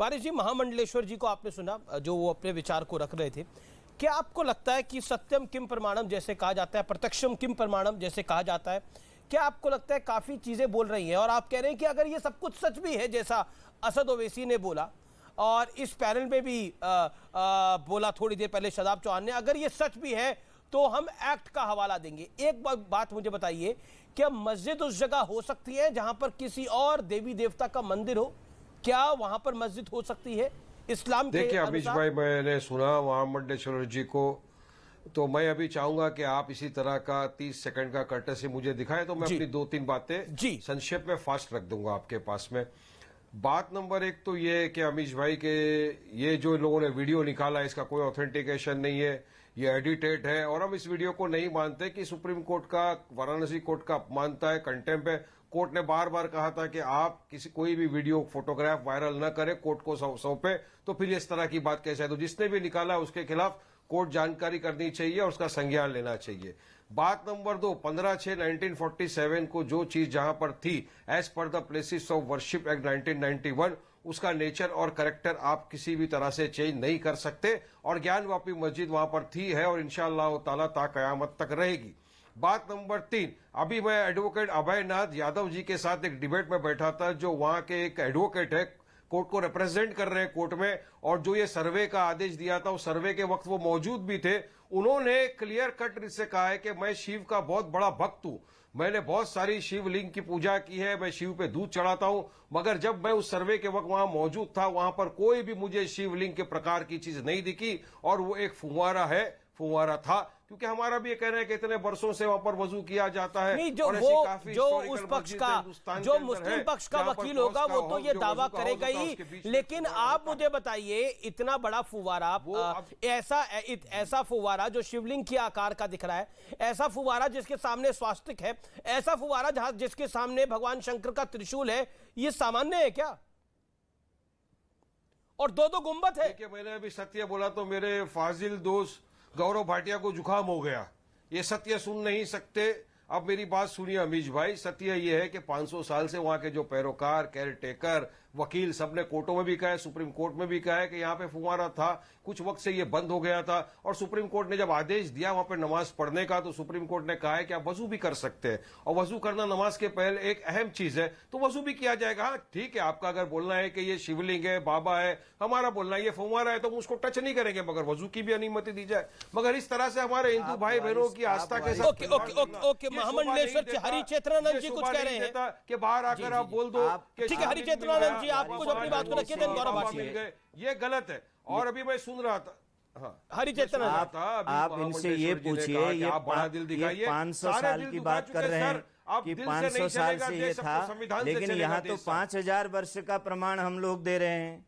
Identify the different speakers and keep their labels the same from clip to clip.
Speaker 1: पारिश जी, महामंडलेश्वर जी को आपने सुना जो वो अपने विचार को रख रहे थे। क्या आपको लगता है कि सत्यम किम प्रमाणम जैसे कहा जाता है, प्रत्यक्षम किम प्रमाणम जैसे कहा जाता है, क्या आपको लगता है काफी चीजें बोल रही हैं और आप कह रहे हैं कि अगर ये सब कुछ सच भी है जैसा असद ओवैसी ने बोला और इस पैनल में भी बोला थोड़ी देर पहले शादाब चौहान ने, अगर ये सच भी है तो हम एक्ट का हवाला देंगे। एक बात मुझे बताइए, क्या मस्जिद उस जगह हो सकती है जहां पर किसी और देवी देवता का मंदिर हो? क्या वहां पर मस्जिद हो सकती है इस्लाम के?
Speaker 2: देखिए अमीश भाई, मैंने सुना महामंडलेश्वर जी को, तो मैं अभी चाहूंगा कि आप इसी तरह का 30 सेकंड का कर्टसी मुझे दिखाएं, तो मैं अपनी 2-3 बातें संक्षेप में फास्ट रख दूंगा आपके पास में। बात नंबर 1 तो ये कि अमीश भाई के ये जो लोगों ने वीडियो निकाला इसका कोई ऑथेंटिकेशन नहीं है, ये एडिटेड है और हम इस वीडियो को नहीं मानते कि सुप्रीम कोर्ट का, वाराणसी कोर्ट का अपमानता है, कंटेम्प है। कोर्ट ने बार बार कहा था कि आप कोई भी वीडियो फोटोग्राफ वायरल न करें, कोर्ट को सौंपे, तो फिर इस तरह की बात कैसे है? तो जिसने भी निकाला उसके खिलाफ कोर्ट जानकारी करनी चाहिए और उसका संज्ञान लेना चाहिए। बात नंबर 2, 15/6/1947 को जो चीज जहां पर थी as per the places of worship act 1991, उसका नेचर और कैरेक्टर आप किसी भी तरह से चेंज नहीं कर सकते और ज्ञानवापी मस्जिद वहां पर थी, है और इंशाअल्लाह ताला ता कयामत तक रहेगी। बात नंबर 3, अभी मैं एडवोकेट अभयनाथ यादव जी के साथ एक डिबेट में बैठा था, जो वहां के एक एडवोकेट है, कोर्ट को रिप्रेजेंट कर रहे हैं कोर्ट में, और जो ये सर्वे का आदेश दिया था उस सर्वे के वक्त वो मौजूद भी थे। उन्होंने क्लियर कट से कहा है कि मैं शिव का बहुत बड़ा भक्त हूं, मैंने बहुत सारी शिवलिंग की पूजा की है, मैं शिव पे दूध चढ़ाता हूं, मगर जब मैं उस सर्वे के वक्त वहां मौजूद था वहां पर कोई भी मुझे शिवलिंग के प्रकार की चीज नहीं दिखी और वो एक फुवारा था, क्योंकि हमारा भी ये कहना है कि इतने वर्षों से वहां पर वजू किया जाता है।
Speaker 1: नहीं, जो उस पक्ष का, जो मुस्लिम पक्ष का वकील होगा वो तो ये दावा करेगा ही, लेकिन आप मुझे बताइए, इतना बड़ा फुवारा, ऐसा फुवारा जो शिवलिंग के आकार का दिख रहा है, ऐसा फुवारा जिसके सामने स्वास्तिक है, ऐसा फुवारा जिसके सामने भगवान शंकर का त्रिशूल है, ये सामान्य है क्या? और दो गुंबद है।
Speaker 2: देखिए, मैंने अभी सत्य बोला तो मेरे फाजिल दोस्त गौरव भाटिया को जुकाम हो गया, ये सत्य सुन नहीं सकते। अब मेरी बात सुनिए अमीश भाई, सत्य ये है कि 500 साल से वहां के जो पैरोकार, केयर टेकर, वकील, सबने कोर्टों में भी कहा है, सुप्रीम कोर्ट में भी कहा है कि यहाँ पे फुवारा था, कुछ वक्त से ये बंद हो गया था और सुप्रीम कोर्ट ने जब आदेश दिया वहां पे नमाज पढ़ने का, तो सुप्रीम कोर्ट ने कहा है कि आप वजू भी कर सकते हैं और वजू करना नमाज के पहले एक अहम चीज है, तो वजू भी किया जाएगा। हाँ ठीक है, आपका अगर बोलना है कि ये शिवलिंग है, बाबा है, हमारा बोलना है ये फुवारा है, तो हम उसको टच नहीं करेंगे, मगर वजू की भी अनुमति दी जाए। मगर इस तरह से हमारे हिंदू भाई बहनों की आस्था के साथ
Speaker 1: महामंडलेश्वर हरि चेतनानंद जी कुछ कह रहे हैं
Speaker 2: कि बाहर आकर आप बोल दो,
Speaker 1: ठीक है हरि चेतनानंद जी, आपको जो अपनी बात को रखिए, गौरव भाटिया,
Speaker 2: ये गलत है। और अभी मैं सुन रहा था,
Speaker 1: हरि चेतनानंद,
Speaker 3: आप इनसे ये पूछिए, ये
Speaker 2: बड़ा दिल दिखाइए,
Speaker 3: 500 साल की बात कर रहे हैं कि 500 साल से ये था, लेकिन यहाँ तो 5000 वर्ष का प्रमाण हम लोग दे रहे हैं,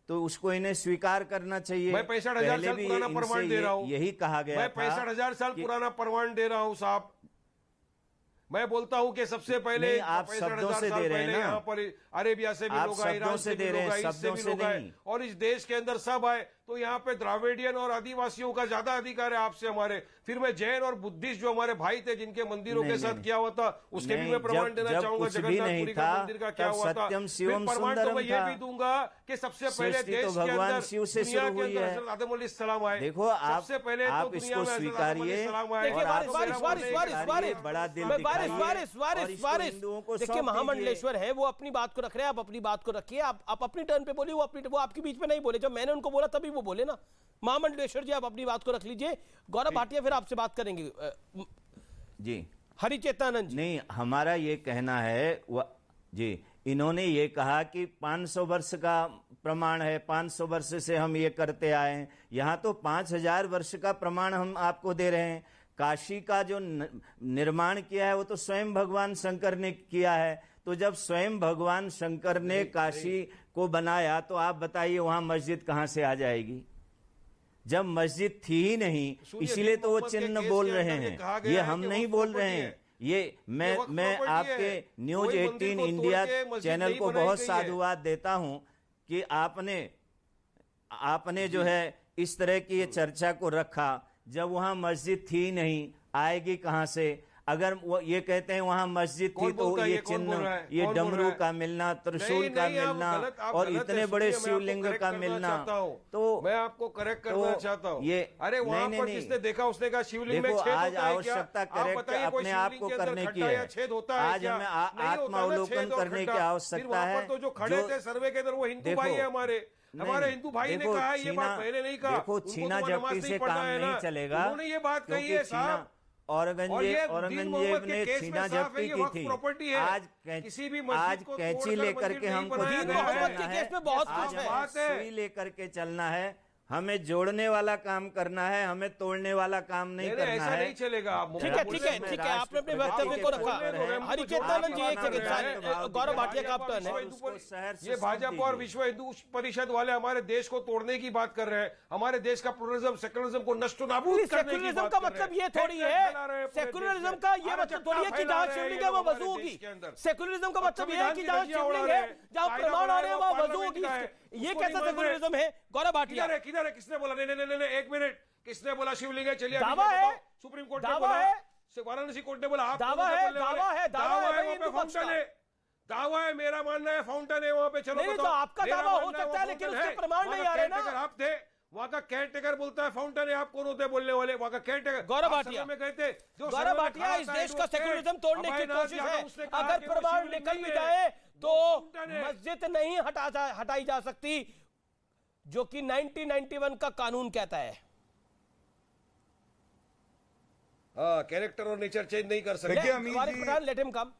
Speaker 3: तो उसको इन्हें स्वीकार करना चाहिए।
Speaker 2: मैं 65,000 साल पुराना प्रमाण दे रहा हूं,
Speaker 3: यही कहा गया,
Speaker 2: मैं 65,000 साल पुराना प्रमाण दे रहा हूं साहब। मैं बोलता हूं कि सबसे पहले
Speaker 3: आप शब्दों से दे रहे हैं ना,
Speaker 2: यहाँ पर अरेबिया से भी लोग आए, ईरान से भी लोग आए, इससे भी लोग आए और इस देश के अंदर सब आए, तो यहाँ पे द्राविडियन और आदिवासियों का ज्यादा अधिकार है आपसे हमारे। फिर मैं जैन और बुद्धिस्ट जो हमारे भाई थे जिनके मंदिरों के साथ किया हुआ था, उसके भी मैं प्रमाण देना चाहूंगा। जगन्नाथपुरी का मंदिर का क्या हुआ था, प्रमाण तो मैं ये भी दूंगा कि सबसे पहले देश के अंदर
Speaker 3: शिव से शुरू हुई है,
Speaker 2: आदम अलैहिस्सलाम आए।
Speaker 3: देखो सबसे पहले
Speaker 1: आप
Speaker 3: इसको स्वीकारिए, बड़ा दिल
Speaker 1: देखिए महामंडलेश्वर है, वो अपनी बात को रख रहे हैं, आप अपनी बात को रखिए, आप अपनी टर्न पे बोलिए, वो आपके बीच में नहीं बोले, जब मैंने उनको बोला तभी वो बोले ना। महामंडलेश्वर जी आप अपनी बात को रख लीजिए, गौरव भाटिया फिर आपसे बात करेंगे
Speaker 3: जी।
Speaker 1: हरि चेतनानंद जी,
Speaker 3: नहीं, हमारा ये कहना है जी, इन्होंने ये कहा कि 500 वर्ष का प्रमाण है, 500 वर्ष से हम ये करते आए हैं, यहां तो 5000 वर्ष का प्रमाण हम आपको दे रहे हैं। काशी का जो निर्माण किया है वो तो स्वयं भगवान शंकर ने किया है, तो जब स्वयं भगवान शंकर ने काशी को बनाया तो आप बताइए वहां मस्जिद कहां से आ जाएगी, जब मस्जिद थी ही नहीं, इसीलिए तो वो चिन्ह बोल रहे हैं, ये हम नहीं बोल रहे हैं। ये मैं आपके न्यूज 18 इंडिया चैनल को बहुत साधुवाद देता हूं कि आपने जो है इस तरह की ये चर्चा को रखा, जब वहां मस्जिद थी नहीं, आएगी कहां से? अगर वो ये कहते हैं वहां मस्जिद थी
Speaker 2: कौन
Speaker 3: तो
Speaker 2: बोलता है?
Speaker 3: ये
Speaker 2: ये कौन बोल
Speaker 3: चिन्ह,
Speaker 2: रहा है?
Speaker 3: ये
Speaker 2: कौन बोल
Speaker 3: डमरू
Speaker 2: रहा है?
Speaker 3: का मिलना, त्रिशूल का
Speaker 2: नहीं, आप
Speaker 3: मिलना
Speaker 2: गलत- आप
Speaker 3: और
Speaker 2: गलत
Speaker 3: इतने
Speaker 2: है।
Speaker 3: बड़े
Speaker 2: सुनिए, मैं आपको
Speaker 3: शिवलिंग
Speaker 2: correct
Speaker 3: का
Speaker 2: करना
Speaker 3: मिलना,
Speaker 2: चाहता हूं।
Speaker 3: तो
Speaker 2: मैं आपको करेक्ट करना चाहता हूँ।
Speaker 3: ये
Speaker 2: अरे वहां
Speaker 3: नहीं,
Speaker 2: पर
Speaker 3: नहीं,
Speaker 2: जिसने देखा उसने कहा शिवलिंग में
Speaker 3: देखो,
Speaker 2: छेद
Speaker 3: आज
Speaker 2: होता है क्या?
Speaker 3: आवश्यकता
Speaker 2: आप
Speaker 3: करेक्ट
Speaker 2: बताइए, कोई
Speaker 3: अपने आप
Speaker 2: शिवलिंग
Speaker 3: को
Speaker 2: के अंदर
Speaker 3: करने की
Speaker 2: खड्डा या
Speaker 3: है।
Speaker 2: छेद होता है
Speaker 3: आज
Speaker 2: क्या?
Speaker 3: हमें
Speaker 2: नहीं होता ना
Speaker 3: आत्मावलोकन
Speaker 2: छेद और
Speaker 3: करने की
Speaker 2: खड्डा।
Speaker 3: आवश्यकता
Speaker 2: फिर वहां
Speaker 3: है।
Speaker 2: पर तो जो खड़े
Speaker 3: जो-
Speaker 2: थे सर्वे के अंदर वो हिंदू
Speaker 3: देखो,
Speaker 2: भाई है हमारे
Speaker 3: नहीं,
Speaker 2: हिंदू भाई ने
Speaker 3: देखो,
Speaker 2: कहा है, ये बात
Speaker 3: छीना-
Speaker 2: मैंने नहीं कहा।
Speaker 3: देखो,
Speaker 2: उनको
Speaker 3: छीना
Speaker 2: तो नमाज
Speaker 3: झपटी
Speaker 2: नहीं
Speaker 3: से
Speaker 2: पढ़ना
Speaker 3: काम
Speaker 2: है ना।
Speaker 3: नहीं चलेगा,
Speaker 2: उन्होंने ये बात कही
Speaker 3: क्योंकि
Speaker 2: है
Speaker 3: छीना
Speaker 2: साहब।
Speaker 3: औरंगजेब ने छीना झपटी की थी।
Speaker 2: प्रॉपर्टी है।
Speaker 3: आज
Speaker 2: किसी भी
Speaker 3: आज
Speaker 2: मस्जिद को
Speaker 3: कैंची
Speaker 2: तोड़कर
Speaker 3: लेकर
Speaker 2: मंदिर
Speaker 3: के
Speaker 2: नहीं
Speaker 3: हमको
Speaker 2: बनाया
Speaker 3: नहीं
Speaker 2: गया है।
Speaker 1: मोहम्मद के
Speaker 3: चलना
Speaker 1: केस में बहुत
Speaker 3: आज
Speaker 1: कुछ है।
Speaker 3: हमें
Speaker 2: बात है।
Speaker 3: सुई लेकर के चलना है, हमें जोड़ने वाला काम करना है, हमें तोड़ने वाला काम नहीं
Speaker 2: नहीं,
Speaker 3: करना
Speaker 2: ऐसा
Speaker 3: है।
Speaker 2: नहीं चलेगा। आप
Speaker 1: ठीक है ठीक है ठीक है, आपने अपने वक्तव्य को रखा। हरिचेतनानंद जी एक सेकंड, गौरव भाटिया का आप टर्न है।
Speaker 2: ये भाजपा और विश्व हिंदू परिषद वाले हमारे देश को तोड़ने की बात कर रहे हैं, हमारे देश का प्लुरलिज्म सेकुलरिज्म को नष्ट नाबूद करने की
Speaker 1: सेकुलरिज्म
Speaker 2: बात
Speaker 1: का
Speaker 2: कर रहे हैं।
Speaker 1: मतलब ये थोड़ी है, सेकुलरिज्म का ये मतलब थोड़ी है कि जहां शिवलिंग है वहां वजू होगी। सेकुलरिज्म का मतलब ये है कि जहां शिवलिंग है, जहां प्रमाण आ रहे हैं वहां वजू होगी। ये कैसा सेकुलरिज्म है गौरव भाटिया?
Speaker 2: किधर है? किसने बोला? नहीं, एक मिनट, किसने बोला शिवलिंग है? चलिए
Speaker 1: दावा है,
Speaker 2: सुप्रीम कोर्ट ने
Speaker 1: दावा
Speaker 2: बोला,
Speaker 1: है,
Speaker 2: वाराणसी कोर्ट ने बोला, आप
Speaker 1: दावा है, दावा है, दावा है भाई,
Speaker 2: वहाँ पे
Speaker 1: हिंदू पक्ष
Speaker 2: फाउंटेन
Speaker 1: का।
Speaker 2: है, दावा है, मेरा मानना है फाउंटेन है वहाँ पे। चलो
Speaker 1: नहीं, तो
Speaker 2: बताओ।
Speaker 1: आपका
Speaker 2: मेरा
Speaker 1: दावा हो
Speaker 2: मानना
Speaker 1: सकता है,
Speaker 2: वो
Speaker 1: लेकिन
Speaker 2: फाउंटेन
Speaker 1: उसके प्रमाण
Speaker 2: वहाँ
Speaker 1: नहीं
Speaker 2: का
Speaker 1: आ रहे ना।
Speaker 2: caretaker आप थे, वहाँ का केयर टेकर बोलता है फाउंटेन है, आप कौन होते बोलने वाले? वहाँ का केयर टेकर
Speaker 1: गौरव भाटिया
Speaker 2: में गए थे, जो
Speaker 1: गौरव
Speaker 2: सर्वे में
Speaker 1: भाटिया,
Speaker 2: खड़ा
Speaker 1: इस
Speaker 2: था,
Speaker 1: देश
Speaker 2: जो
Speaker 1: का
Speaker 2: थे,
Speaker 1: सेकुलरिज्म तोड़ने की
Speaker 2: अभयनाथ
Speaker 1: कोशिश
Speaker 2: यादव,
Speaker 1: है।
Speaker 2: उसने कहा
Speaker 1: अगर
Speaker 2: कि वो
Speaker 1: प्रमाण
Speaker 2: शिवलिंग
Speaker 1: निकल
Speaker 2: नहीं
Speaker 1: भी
Speaker 2: है,
Speaker 1: जाए तो
Speaker 2: वो फाउंटेन है।
Speaker 1: मस्जिद नहीं हटाई जा सकती, जो कि 1991 का कानून कहता है।
Speaker 2: हाँ, कैरेक्टर और नेचर चेंज नहीं कर सकते।
Speaker 1: Let him come.